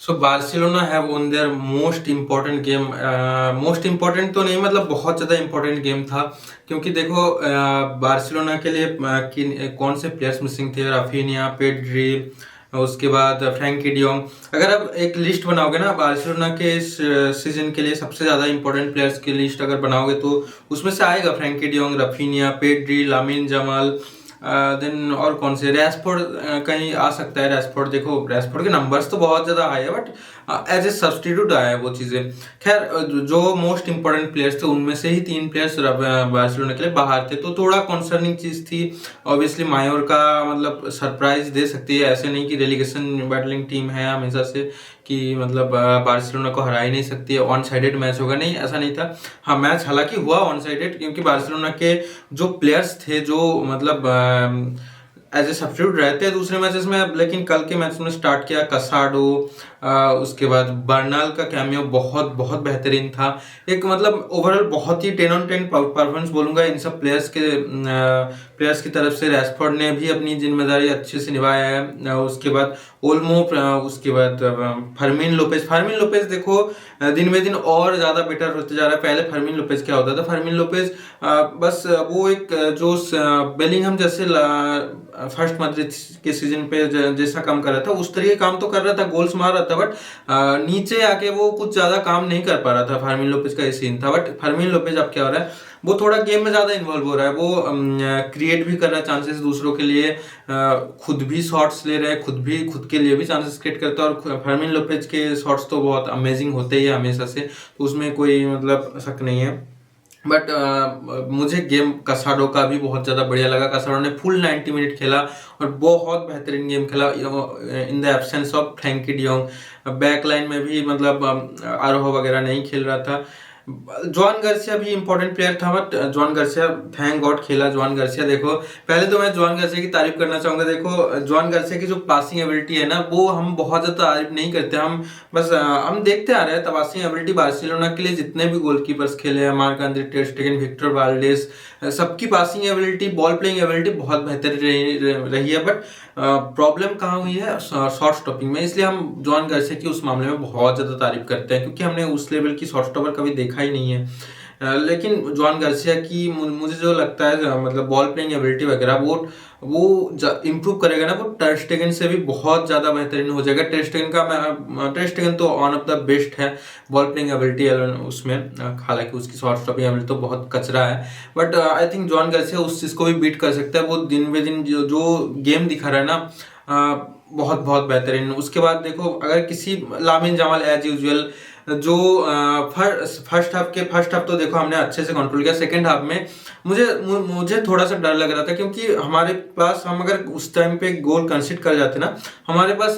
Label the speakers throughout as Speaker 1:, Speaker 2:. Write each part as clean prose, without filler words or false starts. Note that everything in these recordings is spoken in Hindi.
Speaker 1: So Barcelona have won their most important game. Most important तो नहीं, मतलब बहुत ज़्यादा इम्पोर्टेंट गेम था। क्योंकि देखो बार्सिलोना के लिए कौन से प्लेयर्स मिसिंग थे? राफिनिया, पेड्री, उसके बाद फ्रैंकी डियोंग। अगर आप एक लिस्ट बनाओगे ना बार्सिलोना के इस सीजन के लिए सबसे ज़्यादा इंपॉर्टेंट प्लेयर्स की लिस्ट अगर बनाओगे तो उसमें से आएगा Frenkie de Jong, Raphinha, Pedri, Lamine Yamal. Then और कौन से? रैशफोर्ड कहीं आ सकता है। रैशफोर्ड, देखो रैशफोर्ड के नंबर्स तो बहुत ज़्यादा हाई है, बट एज ए सब्स्टिट्यूट आया है वो चीज़ें। खैर जो मोस्ट इंपॉर्टेंट प्लेयर्स थे उनमें से ही 3 प्लेयर्स बार्सिलोना के लिए बाहर थे, तो थोड़ा कंसर्निंग चीज़ थी। ऑब्वियसली मायोर का मतलब सरप्राइज दे सकती है, ऐसे नहीं कि रेलिगेशन बैटलिंग टीम है हमेशा से कि मतलब बार्सिलोना को हरा ही नहीं सकती है, वन साइडेड मैच होगा, नहीं ऐसा नहीं था। हाँ, मैच हालांकि हुआ वन साइडेड, क्योंकि बार्सिलोना के जो प्लेयर्स थे जो मतलब एज ए सब्स्टिट्यूट रहते हैं दूसरे मैचेस में, लेकिन कल के मैच में स्टार्ट किया कसाडो। उसके बाद बर्नाल का कैमियो बहुत बहुत बेहतरीन था। एक मतलब ओवरऑल बहुत ही 10 on 10 परफॉर्मेंस बोलूंगा इन सब प्लेयर्स की तरफ से। रैशफोर्ड ने भी अपनी जिम्मेदारी अच्छे से निभाया है। उसके बाद ओल्मो, उसके बाद फर्मिन लोपेज देखो दिन में दिन और ज्यादा बेटर होते जा रहा है। पहले फर्मिन लोपेज क्या होता था? फर्मिन लोपेज बस वो एक जो बेलिंगहम जैसे फर्स्ट मैड्रिड के सीजन पे जैसा काम कर रहा था उस तरीके काम तो कर रहा था, गोल्स मार रहा था, बट नीचे आके वो कुछ ज्यादा काम नहीं कर पा रहा था। फर्मिन लोपेज का ये सीन था। बट फर्मिन लोपेज अब क्या हो रहा है, वो थोड़ा गेम में ज्यादा इन्वॉल्व हो रहा है, वो क्रिएट भी कर रहा है चांसेस दूसरों के लिए, खुद भी शॉट्स ले रहे हैं, खुद के लिए भी चांसेस क्रिएट करता है। और फर्मिन लोपेज के शॉट्स तो बहुत अमेजिंग होते ही है हमेशा से, तो उसमें कोई मतलब शक नहीं है। बट मुझे गेम कसाडो का भी बहुत ज़्यादा बढ़िया लगा। कसाडो ने फुल 90 मिनट खेला और बहुत बेहतरीन गेम खेला in the absence of Frenkie de Jong. Back line में भी मतलब आरोह वगैरह नहीं खेल रहा था। जॉन गार्सिया भी इंपॉर्टेंट प्लेयर था, but John Garcia thank God खेला। जॉन गार्सिया देखो, पहले तो मैं जॉन गार्सिया की तारीफ करना चाहूंगा। देखो जॉन गार्सिया की जो पासिंग एबिलिटी है ना, वो हम बहुत ज़्यादा तारीफ नहीं करते। हम बस हम देखते आ रहे हैं पासिंग एबिलिटी बार्सिलोना के लिए जितने भी गोलकीपर्स खेले हैं, मार्क एंड्रे टर स्टेगन, विक्टर वाल्डेस, सबकी passing ability, ball playing ability बहुत बेहतर रही है। बट प्रॉब्लम कहाँ हुई है? शॉर्ट स्टॉपिंग में। इसलिए हम जॉन गार्सिया की उस मामले में बहुत ज़्यादा तारीफ करते हैं, क्योंकि हमने उस लेवल की शॉर्ट स्टॉपर कभी देखा ही नहीं है। लेकिन जॉन गार्सिया की मुझे जो लगता है मतलब बॉल प्लेइंग एबिलिटी वगैरह वो इम्प्रूव करेगा ना, वो टर स्टेगन से भी बहुत ज़्यादा बेहतरीन हो जाएगा। टर स्टेगन तो वन ऑफ द बेस्ट है बॉल प्लेइंग एबिलिटी उसमें, हालांकि उसकी शॉर्ट स्टॉपिंग एबिलिटी तो बहुत कचरा है। But I think John Garcia उस चीज़ को भी बीट कर सकता है। वो दिन ब दिन जो गेम दिखा रहा है ना, बहुत बहुत बेहतरीन। उसके बाद देखो, अगर किसी लामिन जमाल एज यूजुअल जो फर्स्ट हाफ तो देखो हमने अच्छे से कंट्रोल किया। सेकंड हाफ में मुझे थोड़ा सा डर लग रहा था, क्योंकि हमारे पास, हम अगर उस टाइम पे गोल कंसीड कर जाते ना, हमारे पास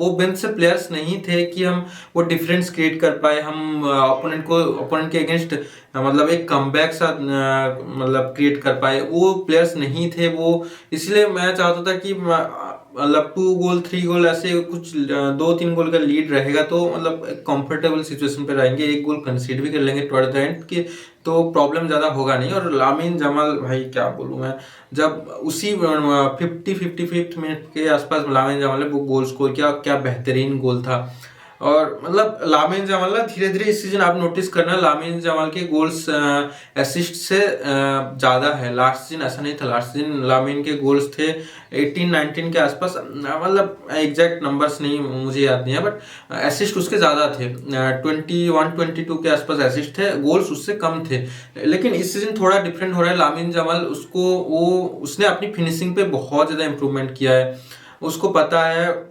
Speaker 1: वो बेंच से प्लेयर्स नहीं थे कि हम वो डिफरेंस क्रिएट कर पाए। हम ओपोनेंट के अगेंस्ट मतलब एक कमबैक सा मतलब क्रिएट कर पाए, वो प्लेयर्स नहीं थे वो। इसलिए मैं चाहता था कि मतलब 2 गोल 3 गोल ऐसे कुछ 2-3 गोल का लीड रहेगा तो मतलब कंफर्टेबल सिचुएशन पे रहेंगे, एक गोल कंसीड भी कर लेंगे टुवर्ड द एंड की, तो प्रॉब्लम ज़्यादा होगा नहीं। और लामिन जमाल, भाई क्या बोलूँ मैं, जब उसी 55 मिनट के आसपास लामिन जमाल ने वो गोल स्कोर किया, क्या बेहतरीन गोल था। और मतलब लामिन जमाल ना धीरे धीरे इस सीजन आप नोटिस करना, लामिन जमाल के गोल्स असिस्ट से ज़्यादा है। लास्ट सीजन ऐसा नहीं था, लास्ट सीजन लामिन के गोल्स थे 18-19 के आसपास, मतलब एग्जैक्ट नंबर्स नहीं मुझे याद नहीं है, बट असिस्ट उसके ज़्यादा थे, 21-22 के आसपास असिस्ट थे, गोल्स उससे कम थे। लेकिन इस सीजन थोड़ा डिफरेंट हो रहा है। लामिन जमाल उसने अपनी फिनिशिंग पे बहुत ज़्यादा इंप्रूवमेंट किया है। उसको पता है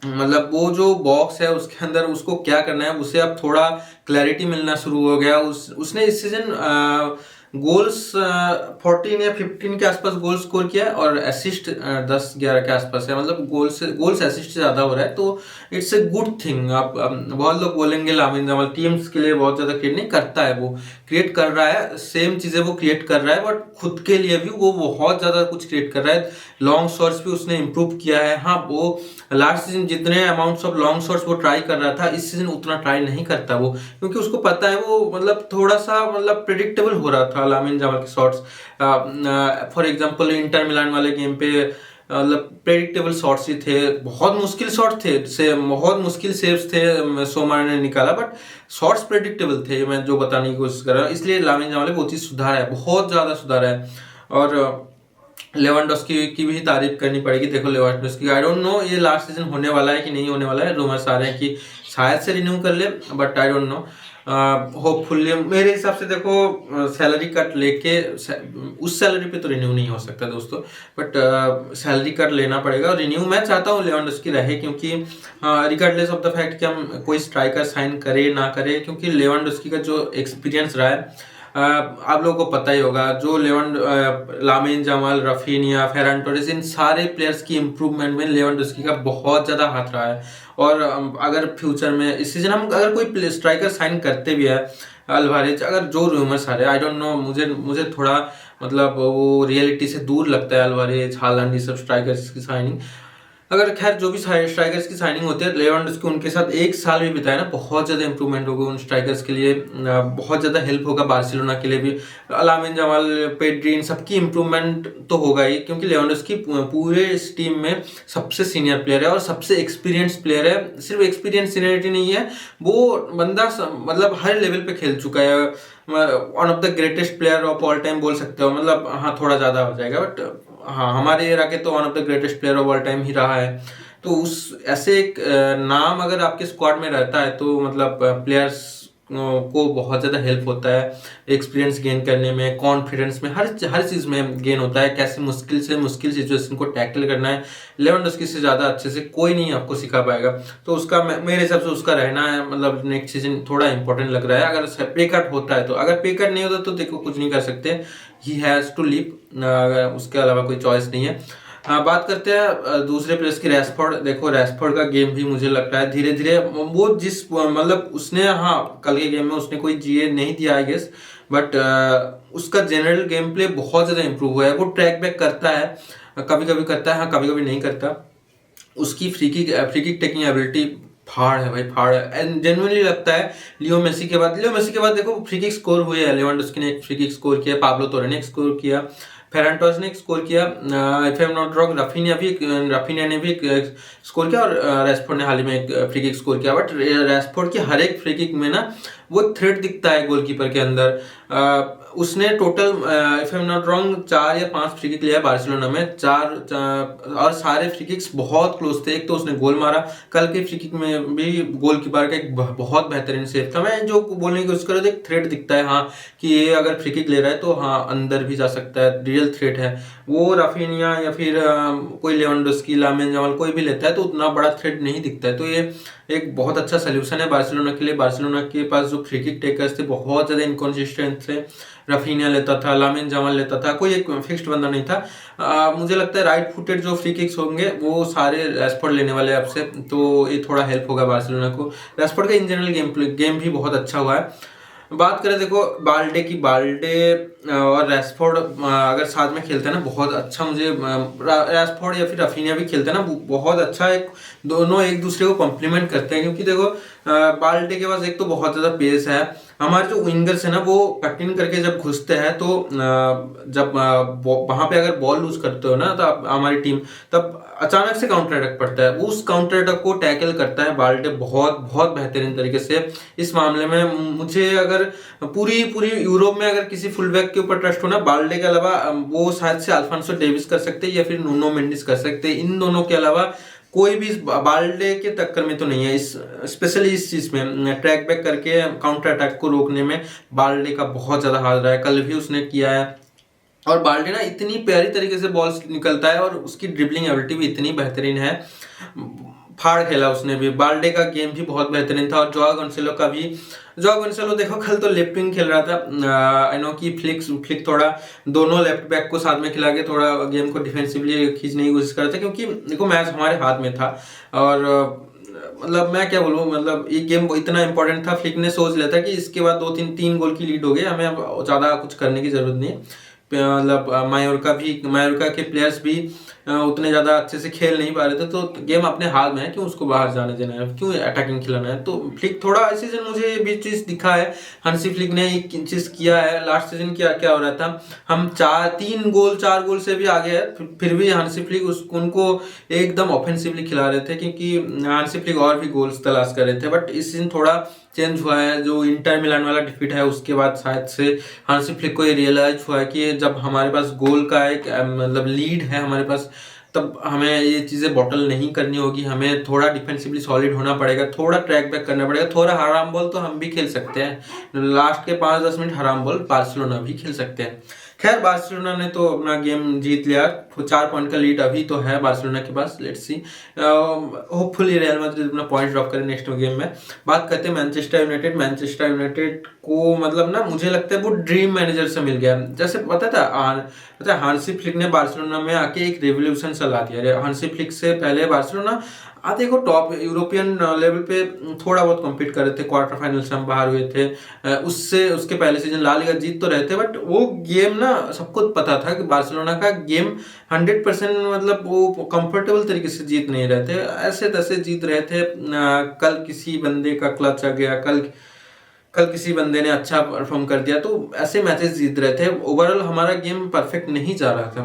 Speaker 1: मतलब वो जो बॉक्स है उसके अंदर उसको क्या करना है, उसे अब थोड़ा क्लैरिटी मिलना शुरू हो गया। उसने इस सीजन गोल्स 14 या 15 के आसपास गोल स्कोर किया है, और असिस्ट 10-11 के आसपास है। मतलब गोल्स असिस्ट से ज़्यादा हो रहा है, तो इट्स ए गुड थिंग। आप बहुत लोग बोलेंगे लामिन जमाल टीम्स के लिए बहुत ज़्यादा क्रिएट नहीं करता है, वो क्रिएट कर रहा है, सेम चीज़ें वो क्रिएट कर रहा है, बट खुद के लिए भी वो बहुत ज़्यादा कुछ क्रिएट कर रहा है। लॉन्ग शॉट्स भी उसने इम्प्रूव किया है। हाँ, वो लास्ट सीजन जितने अमाउंट्स ऑफ लॉन्ग शॉट्स वो ट्राई कर रहा था, इस सीजन उतना ट्राई नहीं करता वो, क्योंकि उसको पता है वो मतलब थोड़ा सा मतलब प्रिडिक्टेबल हो रहा था लामिन जमाल के shots. For example Inter Milan वाले गेम पे मतलब प्रेडिक्टेबल शॉट्स ही थे, बहुत मुश्किल शॉट थे, से बहुत मुश्किल सेव्स थे सोमार ने निकाला, बट शॉट्स प्रेडिक्टेबल थे, मैं जो बताने की कोशिश कर रहा हूँ। इसलिए लामिन यामाल बहुत ही सुधार है, बहुत ज़्यादा सुधार है। और लेवेंडोस्की की भी तारीफ करनी पड़ेगी। देखो लेवेंडोस्की, आई डोंट नो ये लास्ट सीजन होने वाला है कि नहीं होने वाला है, रूमर्स आ रहे हैं कि शायद से रिन्यू कर ले, but I don't know. Hopefully मेरे हिसाब से देखो सैलरी कट लेके उस सैलरी पे तो रिन्यू नहीं हो सकता दोस्तों, बट सैलरी कट लेना पड़ेगा। और रिन्यू मैं चाहता हूँ लेवेंडोस्की रहे, क्योंकि रिगार्डलेस ऑफ द फैक्ट कि हम कोई स्ट्राइकर साइन करे ना करे, क्योंकि लेवेंडोस्की का जो एक्सपीरियंस रहा है आप लोगों को पता ही होगा, जो लामिन जमाल, रफीनिया, फेरन टोरेस, इन सारे प्लेयर्स की इंप्रूवमेंट में लेवेंडोस्की का बहुत ज़्यादा हाथ रहा है। और अगर फ्यूचर में इस सीजन हम अगर कोई स्ट्राइकर साइन करते भी है, अल्वारेज, अगर जो रूमर्स आ रहे हैं, आई डोंट नो, मुझे थोड़ा मतलब वो रियलिटी से दूर लगता है अल्वारेज, हालांड, ये सब स्ट्राइकर्स की साइनिंग। अगर खैर जो भी स्ट्राइकर्स की साइनिंग होती है, लेवेंडोस्की उनके साथ एक साल भी बिताया ना, बहुत ज़्यादा इंप्रूवमेंट होगा उन स्ट्राइकर्स के लिए, बहुत ज़्यादा हेल्प होगा बार्सिलोना के लिए भी। लामिन जमाल, पेड्री, इन सबकी इंप्रूवमेंट तो होगा ही, क्योंकि लेवेंडोस्की पूरे इस टीम में सबसे सीनियर प्लेयर है और सबसे एक्सपीरियंस प्लेयर है। सिर्फ एक्सपीरियंस सीनियरिटी नहीं है, वो बंदा मतलब हर लेवल पे खेल चुका है, one of the greatest player of all time बोल सकते हो। मतलब हाँ, थोड़ा ज़्यादा हो जाएगा, बट हाँ, हमारे एरा के तो one of the greatest player of all time ही रहा है। तो उस ऐसे एक नाम अगर आपके स्क्वाड में रहता है, तो मतलब प्लेयर्स को बहुत ज़्यादा हेल्प होता है एक्सपीरियंस गेन करने में, कॉन्फिडेंस में, हर चीज़ में गेन होता है। कैसे मुश्किल से मुश्किल सिचुएशन को टैकल करना है, लेवेंडोस्की से ज़्यादा अच्छे से कोई नहीं आपको सिखा पाएगा। तो उसका मेरे हिसाब से उसका रहना है, मतलब नेक्स्ट सीजन थोड़ा इंपॉर्टेंट लग रहा है। अगर पे कट होता है तो, अगर पे कट नहीं होता तो देखो कुछ नहीं कर सकते, ही हैज़ टू लीव, उसके अलावा कोई चॉइस नहीं है। बात करते हैं दूसरे प्लेयर्स की, रैशफोर्ड। देखो रैशफोर्ड का गेम भी मुझे लगता है धीरे धीरे वो जिस मतलब उसने, हाँ, कल के गेम में उसने कोई जीए नहीं दिया आई गेस, बट उसका जनरल गेम प्ले बहुत ज़्यादा इंप्रूव हुआ है। वो ट्रैक बैक करता है, कभी कभी करता है, हाँ, कभी कभी नहीं करता। उसकी फ्री किक टेकिंग एबिलिटी फाड़ है भाई, फाड़ है। एंड जेन्युइनली लगता है लियो मेसी के बाद देखो फ्री किक स्कोर हुए हैं। लेवेंडोस्की ने एक फ्री किक स्कोर किया, पाब्लो तोरे ने एक स्कोर किया, फेरन टोरेस ने एक स्कोर किया, if I am not wrong Raphinha ने भी एक स्कोर किया, और रैशफोर्ड ने हाल ही में एक फ्री किक स्कोर किया। बट रैशफोर्ड की हर एक फ्री किक में ना वो थ्रेड दिखता है गोलकीपर के अंदर। उसने total if I am not wrong 4 या 5 फ्री किक लिया है बार्सिलोना में, और सारे फ्री किक्स बहुत क्लोज थे। एक तो उसने गोल मारा, कल के फ्री किक में भी गोलकीपर का एक बहुत बेहतरीन सेव था। मैं जो बोलने की कोशिश कर रहा था, एक थ्रेट दिखता है, हाँ, कि ये अगर फ्री किक ले रहा है तो हाँ अंदर भी जा सकता है, रियल थ्रेट है वो। राफिनिया या फिर कोई लेवेंडोस्की, लामिन जमाल कोई भी लेता है तो उतना बड़ा थ्रेट नहीं दिखता है। तो ये एक बहुत अच्छा सोल्यूशन है बार्सिलोना के लिए। बार्सिलोना के पास जो फ्री किक टेकर्स थे बहुत ज़्यादा इनकॉन्सिस्टेंट थे, रफीनिया लेता था, लामिन जमाल लेता था, कोई एक फिक्स्ड बंदा नहीं था। मुझे लगता है राइट फुटेड जो फ्री किक्स होंगे वो सारे रैशफोर्ड लेने वाले अब से, तो ये थोड़ा हेल्प होगा बार्सिलोना को। रैशफोर्ड का इन जनरल गेम भी बहुत अच्छा हुआ है। बात करें देखो बाल्डे और रैशफोर्ड अगर साथ में खेलते हैं ना, बहुत अच्छा, मुझे रैशफोर्ड या फिर रफीनिया भी खेलते हैं ना, बहुत अच्छा, एक दोनों एक दूसरे को कॉम्प्लीमेंट करते हैं। क्योंकि देखो बाल्डे के पास एक तो बहुत ज़्यादा पेस है, हमारे जो विंगर्स है ना वो कट इन करके जब घुसते हैं तो जब वहां पे अगर बॉल लूज करते हो ना, तो हमारी टीम तब अचानक से काउंटर अटैक पड़ता है, उस काउंटर अटैक को टैकल करता है बाल्डे बहुत बहुत बेहतरीन तरीके से। इस मामले में मुझे अगर पूरी यूरोप में अगर किसी फुल बैक के ऊपर ट्रस्ट हो ना, बाल्डे के अलावा वो शायद से अल्फांसो डेविस कर सकते हैं या फिर नुनो मेंडिस कर सकते हैं। इन दोनों के अलावा कोई भी बाल्डे के टक्कर में तो नहीं है। इस स्पेशली इस चीज में ट्रैक बैक करके काउंटर अटैक को रोकने में बाल्डे का बहुत ज्यादा हाथ रहा है, कल भी उसने किया है। और बाल्डे ना इतनी प्यारी तरीके से बॉल निकलता है और उसकी ड्रिबलिंग एबिलिटी भी इतनी बेहतरीन है, फाड़ खेला उसने भी। बाल्डे का गेम भी बहुत बेहतरीन था। और जोआ गोंसेलो देखो कल तो लेफ्ट विंग खेल रहा था, आई नो कि फ्लिक थोड़ा दोनों लेफ्ट बैक को साथ में खिला के थोड़ा गेम को डिफेंसिवली खींचने की कोशिश कर रहा था, क्योंकि देखो मैच हमारे हाथ में था। और मतलब मैं क्या बोलूँ, मतलब ये गेम इतना इंपॉर्टेंट था, फ्लिक ने सोच लिया था कि इसके बाद 2-3 गोल की लीड हो गई, हमें अब ज़्यादा कुछ करने की जरूरत नहीं। मतलब मायोरका के प्लेयर्स भी उतने ज़्यादा अच्छे से खेल नहीं पा रहे थे, तो गेम अपने हाथ में है, क्यों उसको बाहर जाने देना है, क्यों अटैकिंग खिलाना है। तो फ्लिक थोड़ा इस सीजन मुझे ये भी चीज़ दिखा है, हंसी फ्लिक ने एक चीज़ किया है। लास्ट सीजन क्या क्या हो रहा था, हम 4 गोल से भी आगे है, फिर भी हंसी फ्लिक उनको एकदम ऑफेंसिवली खिला रहे थे, क्योंकि हंसी फ्लिक और भी गोल्स तलाश कर रहे थे। बट इस सीजन थोड़ा चेंज हुआ है, जो इंटर मिलान वाला डिफीट है उसके बाद शायद से हांसी फ्लिक को ये रियलाइज हुआ है कि जब हमारे पास गोल का एक मतलब लीड है हमारे पास, तब हमें ये चीज़ें बॉटल नहीं करनी होगी, हमें थोड़ा डिफेंसिवली सॉलिड होना पड़ेगा, थोड़ा ट्रैक बैक करना पड़ेगा, थोड़ा हराम बॉल तो हम भी खेल सकते हैं, लास्ट के 5-10 मिनट हराम बॉल बार्सिलोना भी खेल सकते हैं। खैर बार्सिलोना ने तो अपना गेम जीत लिया, 4 पॉइंट का लीड अभी तो है बार्सिलोना के पास। Let's see, hopefully Real Madrid अपना पॉइंट ड्रॉप करे नेक्स्ट गेम में। बात करते हैं मैनचेस्टर यूनाइटेड को मतलब ना मुझे लगता है वो ड्रीम मैनेजर से मिल गया। जैसे पता हांसी फ्लिक ने बार्सिलोना में आके एक रेवोल्यूशन चला दिया। हांसी फ्लिक से पहले बार्सिलोना देखो टॉप यूरोपियन लेवल पे थोड़ा बहुत कम्पीट कर रहे थे, क्वार्टर फाइनल से हम बाहर हुए थे। उसके पहले सीजन ला लीगा जीत तो रहे थे, बट वो गेम ना सबको पता था कि बार्सिलोना का गेम 100% मतलब वो कंफर्टेबल तरीके से जीत नहीं रहे थे, ऐसे तैसे जीत रहे थे। कल किसी बंदे का क्लच आ गया, कल किसी बंदे ने अच्छा परफॉर्म कर दिया, तो ऐसे मैचेस जीत रहे थे। ओवरऑल हमारा गेम परफेक्ट नहीं जा रहा था,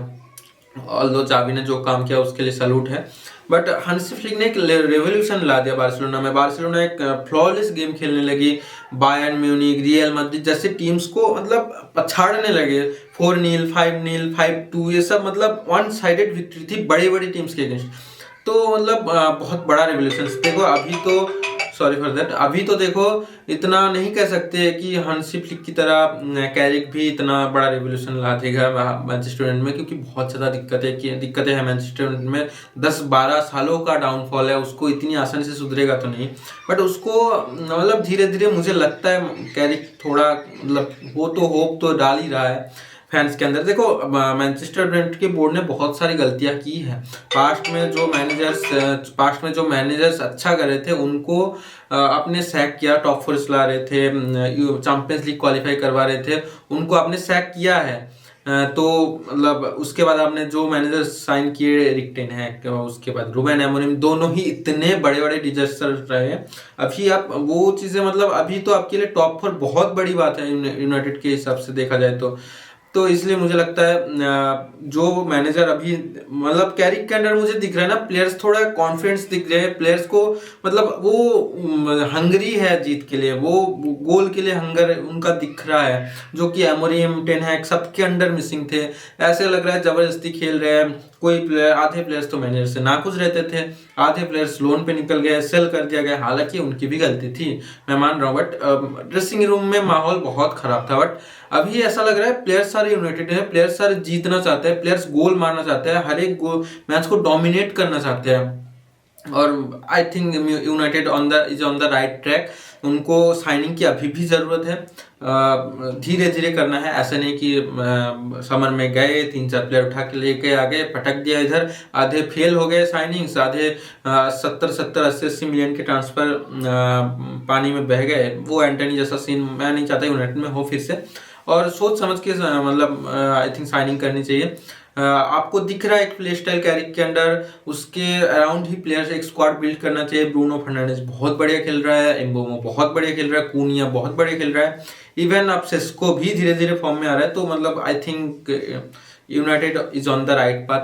Speaker 1: ऑल्दो चावी ने जो काम किया उसके लिए सैल्यूट है। बट हांसी फ्लिक ने एक रेवोल्यूशन ला दिया बार्सिलोना में। बार्सिलोना एक फ्लॉलेस गेम खेलने लगी, बायर्न म्यूनिख, रियल मैड्रिड जैसे टीम्स को मतलब पछाड़ने लगे। 4-0, 5-0, 5-2 ये सब मतलब वन साइडेड विक्ट्री थी बड़ी बड़ी टीम्स के अगेंस्ट। तो मतलब बहुत बड़ा रेवोल्यूशन देखो। अभी तो देखो इतना नहीं कह सकते कि हांसी फ्लिक की तरह कैरिक भी इतना बड़ा रेवोल्यूशन ला देगा मैनचेस्टर यूनाइटेड में, क्योंकि बहुत ज़्यादा दिक्कतें हैं मैनचेस्टर यूनाइटेड में। 10-12 सालों का डाउनफॉल है, उसको इतनी आसानी से सुधरेगा तो नहीं, बट उसको मतलब धीरे धीरे मुझे लगता है कैरिक थोड़ा मतलब वो तो होप तो डाल ही रहा है फैंस के अंदर। देखो मैनचेस्टर यूनाइटेड के बोर्ड ने बहुत सारी गलतियां की है। पास्ट में जो मैनेजर्स अच्छा कर रहे थे उनको अपने सैक किया, टॉप 4 ला रहे थे, चैंपियंस लीग क्वालिफाई करवा रहे थे, उनको आपने सैक किया है। तो मतलब उसके बाद आपने जो मैनेजर साइन किए, एरिक टेन हैग उसके बाद रूबेन अमोरिम, दोनों ही इतने बड़े बड़े डिजास्टर रहे हैं। अभी आप वो चीज़ें मतलब अभी तो आपके लिए टॉप 4 बहुत बड़ी बात है यूनाइटेड के हिसाब से देखा जाए तो इसलिए मुझे लगता है जो मैनेजर अभी मतलब कैरिक के अंदर मुझे दिख रहा है ना, प्लेयर्स थोड़ा कॉन्फिडेंस दिख रहे हैं प्लेयर्स को, मतलब वो हंगरी है जीत के लिए, वो गोल के लिए हंगर उनका दिख रहा है, जो कि एमोरियम, टेन हैग सबके अंडर मिसिंग थे। ऐसे लग रहा है जबरदस्ती खेल रहे हैं। आधे प्लेयर्स तो मैनेजर से नाखुश रहते थे, आधे प्लेयर्स लोन पे निकल गए, सेल कर दिया गया, हालांकि उनकी भी गलती थी मैं मान रहा हूँ, बट ड्रेसिंग रूम में माहौल बहुत खराब था। बट अभी ऐसा लग रहा है प्लेयर्स सारे यूनाइटेड है, प्लेयर्स सारे जीतना चाहते हैं, प्लेयर्स गोल मारना चाहते हैं, हर एक मैच को डोमिनेट करना चाहते हैं, और I think United is on the right track. उनको साइनिंग की अभी भी ज़रूरत है, धीरे धीरे करना है। ऐसा नहीं कि समर में गए 3-4 प्लेयर उठा के लेके आ गए, पटक दिया इधर, आधे फेल हो गए साइनिंग्स, आधे 70-80 मिलियन के ट्रांसफर पानी में बह गए। वो एंटनी जैसा सीन मैं नहीं चाहता यूनाइटेड में हो फिर से, और सोच समझ के मतलब आई थिंक साइनिंग करनी चाहिए। आपको दिख रहा है एक प्ले स्टाइल कैरिक के अंडर, उसके अराउंड ही प्लेयर्स एक स्क्वाड बिल्ड करना चाहिए। ब्रूनो फर्नांडिस बहुत बढ़िया खेल रहा है, एम्बोमो बहुत बढ़िया खेल रहा है, कूनिया बहुत बढ़िया खेल रहा है, इवन अब सेस्को भी धीरे धीरे फॉर्म में आ रहा है। तो मतलब I think United is on the right path.